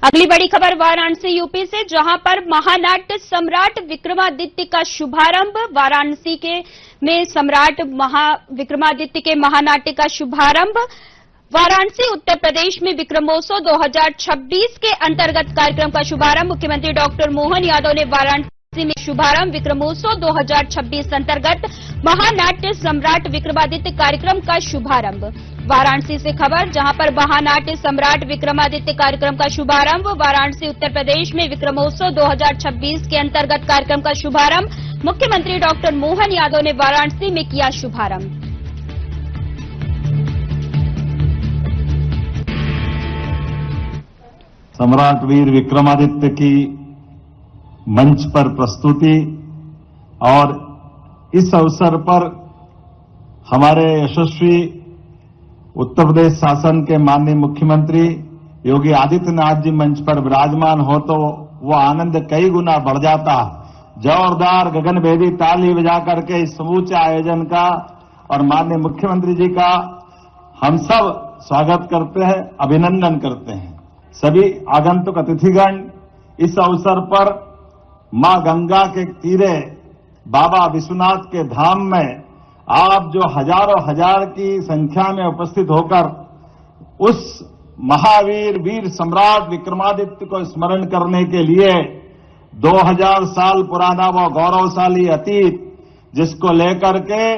अगली बड़ी खबर वाराणसी यूपी से, जहां पर महानाट्य सम्राट विक्रमादित्य का शुभारंभ। वाराणसी में सम्राट विक्रमादित्य के महानाट्य का शुभारंभ। वाराणसी उत्तर प्रदेश में विक्रमोत्सव 2026 के अंतर्गत कार्यक्रम का शुभारंभ मुख्यमंत्री डॉक्टर मोहन यादव ने वाराणसी में शुभारंभ। विक्रमोत्सव 2026 अंतर्गत महानाट्य सम्राट विक्रमादित्य कार्यक्रम का शुभारंभ। वाराणसी से खबर, जहां पर महानाट्य सम्राट विक्रमादित्य कार्यक्रम का शुभारंभ। वाराणसी उत्तर प्रदेश में विक्रमोत्सव 2026 के अंतर्गत कार्यक्रम का शुभारंभ मुख्यमंत्री डॉक्टर मोहन यादव ने वाराणसी में किया शुभारंभ। सम्राट वीर विक्रमादित्य की मंच पर प्रस्तुति और इस अवसर पर हमारे यशस्वी उत्तर प्रदेश शासन के माननीय मुख्यमंत्री योगी आदित्यनाथ जी मंच पर विराजमान हो तो वो आनंद कई गुना बढ़ जाता। जोरदार गगनभेदी ताली बजा करके इस समूचे आयोजन का और माननीय मुख्यमंत्री जी का हम सब स्वागत करते हैं, अभिनंदन करते हैं। सभी आगंतुक अतिथिगण, इस अवसर पर मां गंगा के तीरे बाबा विश्वनाथ के धाम में आप जो हजारों हजार की संख्या में उपस्थित होकर उस महावीर वीर सम्राट विक्रमादित्य को स्मरण करने के लिए 2000 साल पुराना वो गौरवशाली अतीत, जिसको लेकर के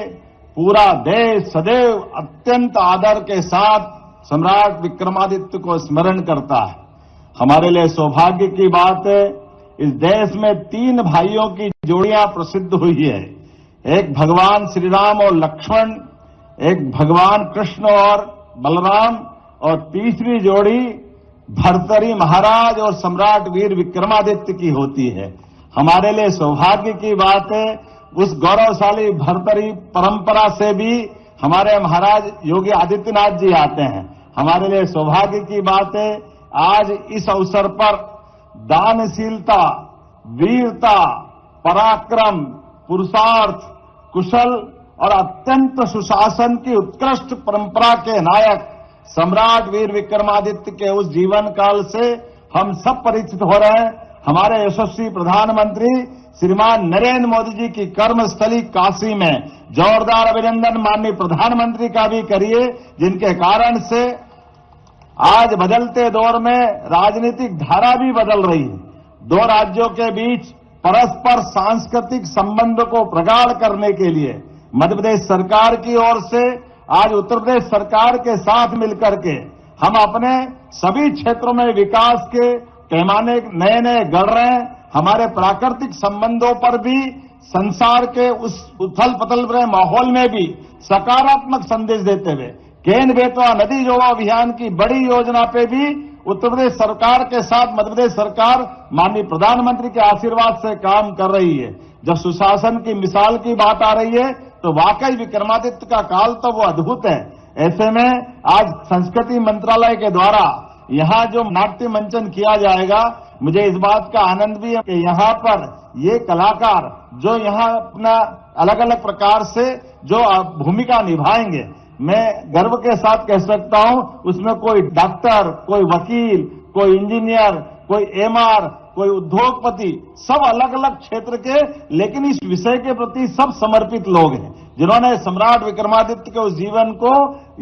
पूरा देश सदैव अत्यंत आदर के साथ सम्राट विक्रमादित्य को स्मरण करता है। हमारे लिए सौभाग्य की बात है, इस देश में 3 भाइयों की जोड़ियां प्रसिद्ध हुई है। एक भगवान श्री राम और लक्ष्मण, एक भगवान कृष्ण और बलराम, और तीसरी जोड़ी भर्तरी महाराज और सम्राट वीर विक्रमादित्य की होती है। हमारे लिए सौभाग्य की बात है, उस गौरवशाली भर्तरी परंपरा से भी हमारे महाराज योगी आदित्यनाथ जी आते हैं। हमारे लिए सौभाग्य की बात है, आज इस अवसर पर दानशीलता, वीरता, पराक्रम, पुरुषार्थ, कुशल और अत्यंत सुशासन की उत्कृष्ट परंपरा के नायक सम्राट वीर विक्रमादित्य के उस जीवन काल से हम सब परिचित हो रहे हैं। हमारे यशस्वी प्रधानमंत्री श्रीमान नरेंद्र मोदी जी की कर्मस्थली काशी में जोरदार अभिनंदन माननीय प्रधानमंत्री का भी करिए, जिनके कारण से आज बदलते दौर में राजनीतिक धारा भी बदल रही है। 2 राज्यों के बीच परस्पर सांस्कृतिक संबंध को प्रगाढ़ करने के लिए मध्य प्रदेश सरकार की ओर से आज उत्तर प्रदेश सरकार के साथ मिलकर के हम अपने सभी क्षेत्रों में विकास के पैमाने नए नए गढ़ रहे हैं। हमारे प्राकृतिक संबंधों पर भी संसार के उस उथल पथल भरे माहौल में भी सकारात्मक संदेश देते हुए केन बेतवा नदी जोड़ो अभियान की बड़ी योजना पे भी उत्तर प्रदेश सरकार के साथ मध्य प्रदेश सरकार माननीय प्रधानमंत्री के आशीर्वाद से काम कर रही है। जब सुशासन की मिसाल की बात आ रही है तो वाकई विक्रमादित्य का काल तो वो अद्भुत है। ऐसे में आज संस्कृति मंत्रालय के द्वारा यहाँ जो नाट्य मंचन किया जाएगा, मुझे इस बात का आनंद भी है कि यहाँ पर ये कलाकार जो यहाँ अपना अलग अलग प्रकार से जो भूमिका निभाएंगे, मैं गर्व के साथ कह सकता हूं, उसमें कोई डॉक्टर, कोई वकील, कोई इंजीनियर, कोई एमआर, कोई उद्योगपति, सब अलग अलग क्षेत्र के, लेकिन इस विषय के प्रति सब समर्पित लोग हैं, जिन्होंने सम्राट विक्रमादित्य के उस जीवन को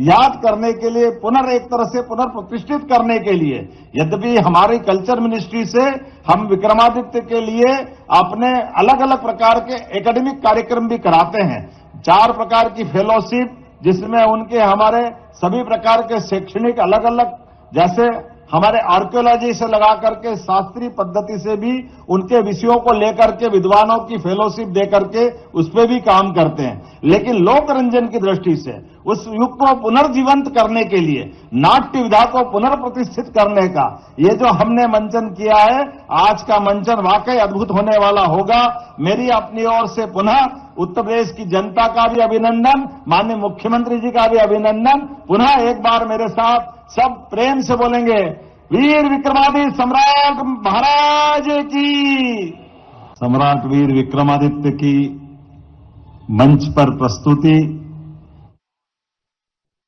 याद करने के लिए एक तरह से पुनर्प्रतिष्ठित करने के लिए, यद्यपि हमारी कल्चर मिनिस्ट्री से हम विक्रमादित्य के लिए अपने अलग अलग प्रकार के एकेडमिक कार्यक्रम भी कराते हैं। 4 प्रकार की फेलोशिप, जिसमें उनके हमारे सभी प्रकार के शैक्षणिक अलग अलग, जैसे हमारे आर्कियोलॉजी से लगा करके शास्त्रीय पद्धति से भी उनके विषयों को लेकर के विद्वानों की फेलोशिप दे करके उस पर भी काम करते हैं। लेकिन लोक रंजन की दृष्टि से उस युग को पुनर्जीवंत करने के लिए, नाट्य विधा को पुनर्प्रतिष्ठित करने का ये जो हमने मंचन किया है, आज का मंचन वाकई अद्भुत होने वाला होगा। मेरी अपनी ओर से पुनः उत्तर प्रदेश की जनता का भी अभिनंदन, माननीय मुख्यमंत्री जी का भी अभिनंदन। पुनः एक बार मेरे साथ सब प्रेम से बोलेंगे, वीर विक्रमादित्य सम्राट महाराज की। सम्राट वीर विक्रमादित्य की मंच पर प्रस्तुति